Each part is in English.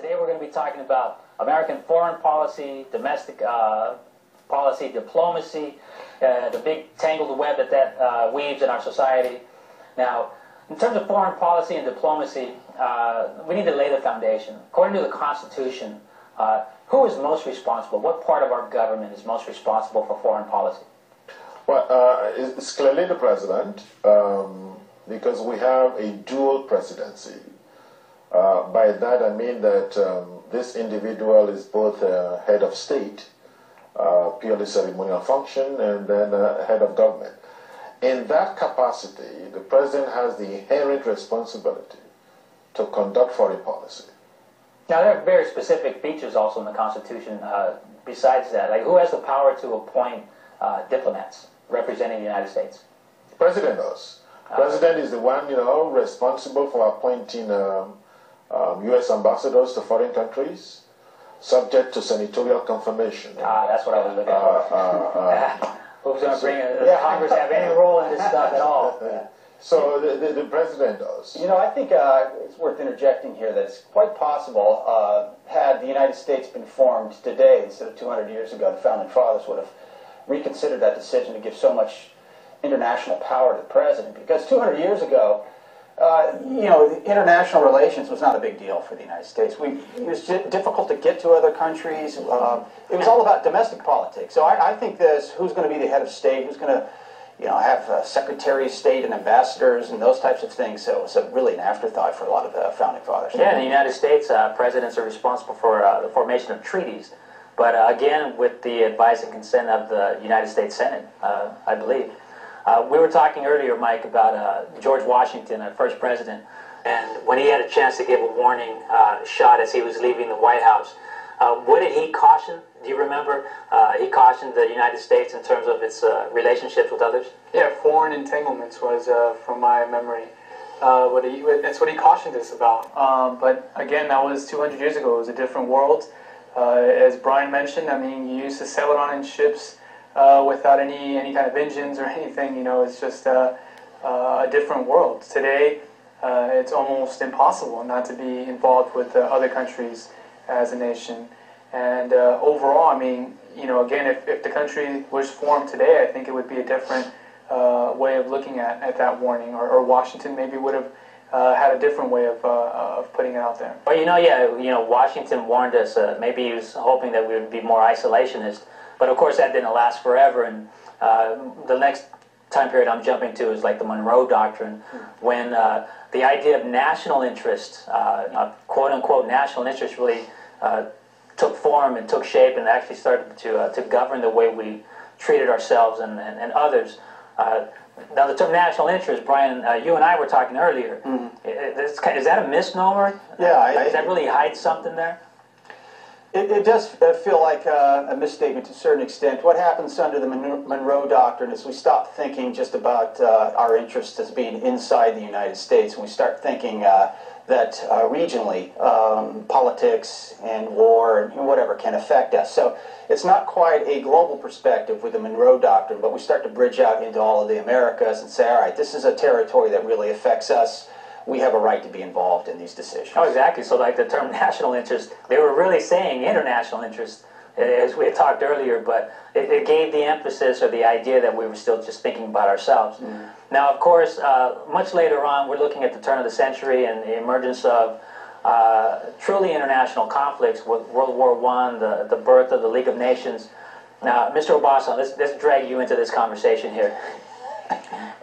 Today we're going to be talking about American foreign policy, domestic policy, diplomacy, the big tangled web that weaves in our society. Now, in terms of foreign policy and diplomacy, we need to lay the foundation. According to the Constitution, who is most responsible? What part of our government is most responsible for foreign policy? Well, it's clearly the president, because we have a dual presidency. By that I mean that this individual is both head of state, purely ceremonial function, and then head of government. In that capacity, the president has the inherent responsibility to conduct foreign policy. Now, there are very specific features also in the Constitution besides that. Like, who has the power to appoint diplomats representing the United States? The president does. The president is the one, responsible for appointing U.S. ambassadors to foreign countries, subject to senatorial confirmation. That's what I was looking for. Who's going to bring it? Does Congress have any role in this stuff at all? So the president does. I think it's worth interjecting here that it's quite possible, had the United States been formed today instead of 200 years ago, the Founding Fathers would have reconsidered that decision to give so much international power to the president. Because 200 years ago, international relations was not a big deal for the United States. It was difficult to get to other countries. It was all about domestic politics. So I think this, who's going to be the head of state, who's going to have Secretary of State and ambassadors and those types of things. So it was really an afterthought for a lot of the Founding Fathers. Yeah, in the United States, presidents are responsible for the formation of treaties. But again, with the advice and consent of the United States Senate, I believe. We were talking earlier, Mike, about George Washington, our first president, and when he had a chance to give a warning shot as he was leaving the White House. What did he caution? Do you remember? He cautioned the United States in terms of its relationships with others? Yeah, foreign entanglements was, from my memory, that's what he cautioned us about. But again, that was 200 years ago. It was a different world. As Brian mentioned, I mean, you used to sail around in ships without any kind of engines or anything. It's just a different world. Today, it's almost impossible not to be involved with other countries as a nation. And overall, I mean, again, if the country was formed today, I think it would be a different way of looking at that warning, or Washington maybe would have had a different way of putting it out there. Well, Washington warned us. Maybe he was hoping that we would be more isolationist, but of course that didn't last forever. And the next time period I'm jumping to is like the Monroe Doctrine, when the idea of national interest, quote-unquote national interest, really took form and took shape and actually started to govern the way we treated ourselves and others. Now, the term national interest, Brian, you and I were talking earlier. Is that a misnomer? Yeah. Does that really hide something there? It does feel like a misstatement to a certain extent. What happens under the Monroe Doctrine is we stop thinking just about our interests as being inside the United States, and we start thinking that regionally, politics and war and whatever can affect us. So it's not quite a global perspective with the Monroe Doctrine, but we start to bridge out into all of the Americas and say, all right, this is a territory that really affects us. We have a right to be involved in these decisions. Oh, exactly. So like the term national interest, they were really saying international interest, as we had talked earlier, but it gave the emphasis or the idea that we were still just thinking about ourselves. Now, of course, much later on, we're looking at the turn of the century and the emergence of truly international conflicts with World War I, the birth of the League of Nations. Now, Mr. Obasa, let's drag you into this conversation here.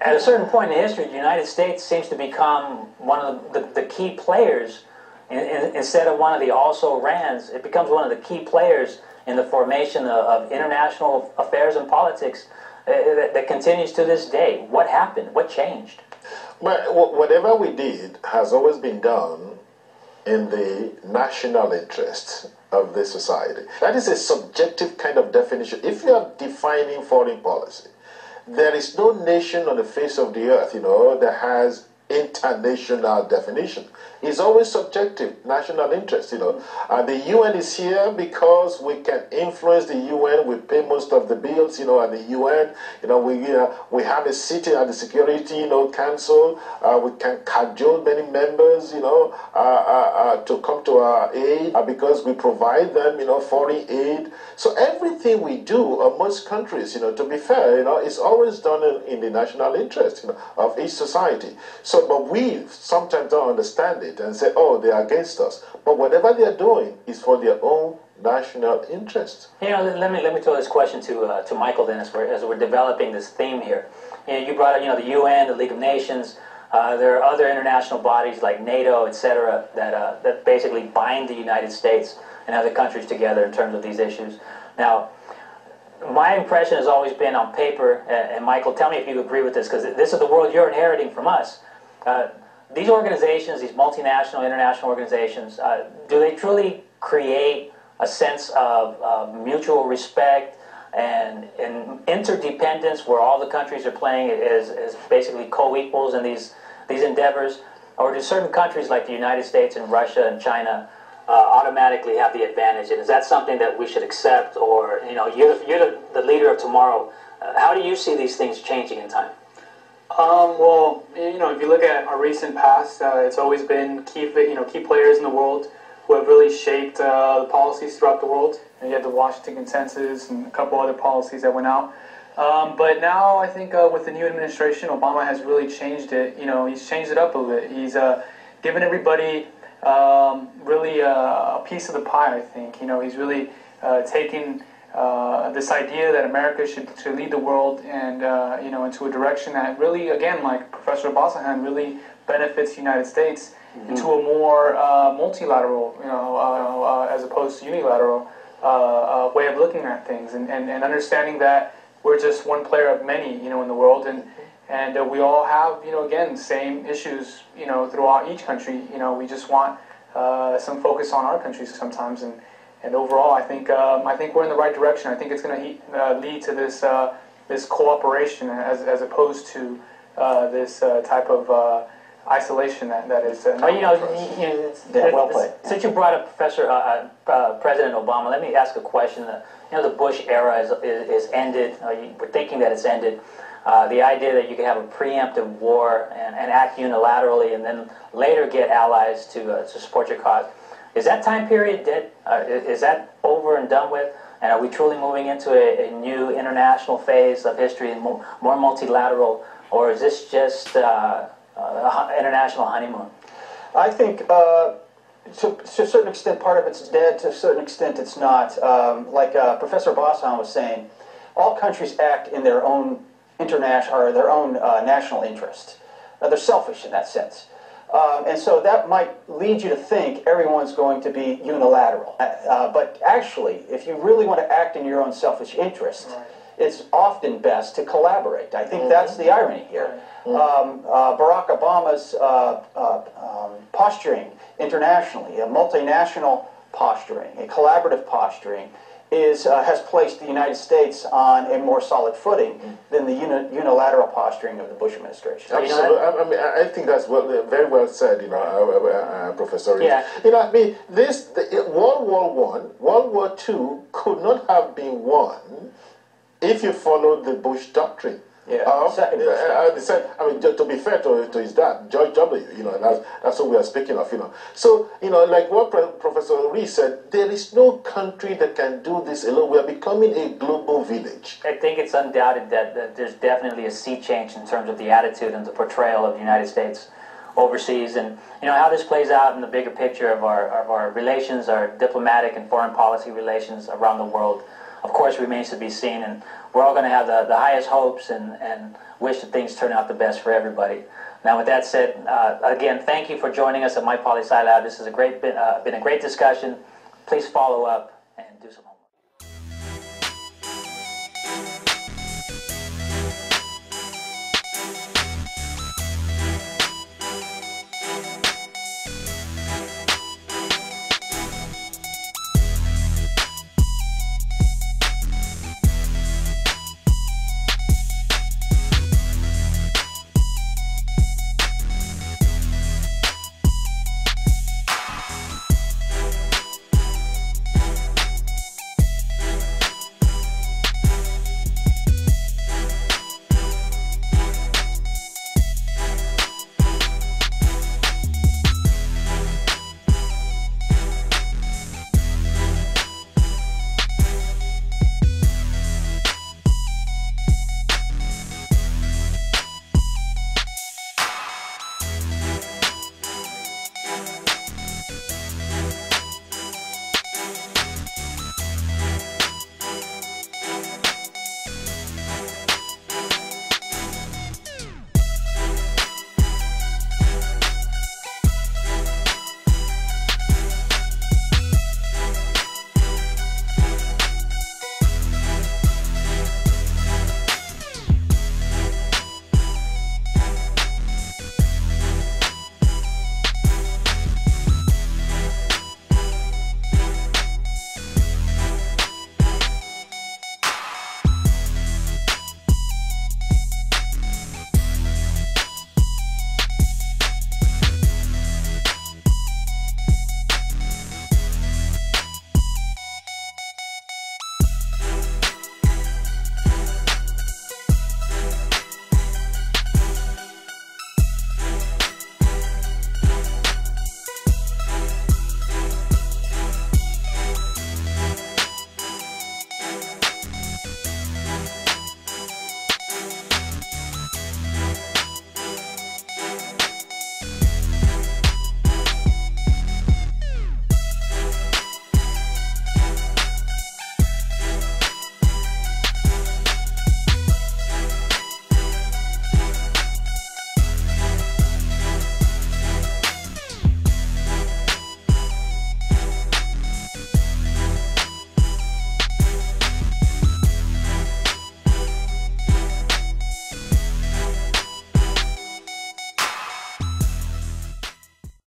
At a certain point in history, the United States seems to become one of the key players, instead of one of the also-rans. It becomes one of the key players in the formation of international affairs and politics that continues to this day. What happened? What changed? Well, whatever we did has always been done in the national interest of the society. That is a subjective kind of definition. If you are defining foreign policy, there is no nation on the face of the earth, that has international definition. It's always subjective, national interest, And the UN is here because we can influence the UN. We pay most of the bills, at the UN. We have a seat at the Security, Council. We can cajole many members, to come to our aid because we provide them, foreign aid. So everything we do, most countries, to be fair, is always done in the national interest, of each society. So, but we sometimes don't understand it and say, oh, they are against us. But whatever they are doing is for their own national interest. Let me throw this question to Michael then, as we're developing this theme here. You brought up, the UN, the League of Nations. There are other international bodies like NATO, etc., that basically bind the United States and other countries together in terms of these issues. Now, my impression has always been on paper, and Michael, tell me if you agree with this, because this is the world you're inheriting from us. These organizations, these multinational, international organizations, do they truly create a sense of mutual respect and interdependence, where all the countries are playing as basically co-equals in these endeavors? Or do certain countries like the United States and Russia and China automatically have the advantage? And is that something that we should accept? Or, you're the leader of tomorrow. How do you see these things changing in time? Well, if you look at our recent past, it's always been key players in the world who have really shaped the policies throughout the world. And you had the Washington Consensus and a couple other policies that went out. But now I think with the new administration, Obama has really changed it. He's changed it up a little bit. He's given everybody really a piece of the pie, I think. He's really taken this idea that America should lead the world and into a direction that really, again, like Professor Obasanjan, really benefits the United States into a more multilateral, as opposed to unilateral way of looking at things, and understanding that we're just one player of many, in the world, and we all have, again, same issues, throughout each country. We just want some focus on our countries sometimes, and overall, I think we're in the right direction. I think it's going to lead to this cooperation as opposed to this type of isolation that is. Well played. Since you brought up President Obama, let me ask a question. The Bush era is ended. We're thinking that it's ended. The idea that you can have a preemptive war and act unilaterally, and then later get allies to support your cause. Is that time period dead? Is that over and done with? And are we truly moving into a new international phase of history, and more multilateral, or is this just international honeymoon? I think to a certain extent part of it's dead, to a certain extent it's not. Like Professor Obasanjan was saying, all countries act in their own national interest. They're selfish in that sense. And so that might lead you to think everyone's going to be unilateral. But actually, if you really want to act in your own selfish interest, it's often best to collaborate. I think that's the irony here. Barack Obama's posturing internationally, a multinational posturing, a collaborative posturing, has placed the United States on a more solid footing than the unilateral posturing of the Bush administration. Absolutely. I think that's very well said, Professor. Yeah. World War I, World War II could not have been won if you followed the Bush doctrine. Yeah. To be fair to his dad, George W. That's what we are speaking of. So like what Professor Rees said, there is no country that can do this alone. We are becoming a global village. I think it's undoubted that there's definitely a sea change in terms of the attitude and the portrayal of the United States overseas, and how this plays out in the bigger picture of our relations, our diplomatic and foreign policy relations around the world, of course, remains to be seen, and we're all going to have the highest hopes and wish that things turn out the best for everybody. Now, with that said, again, thank you for joining us at My Poli Sci Lab. This has been a great discussion. Please follow up and do some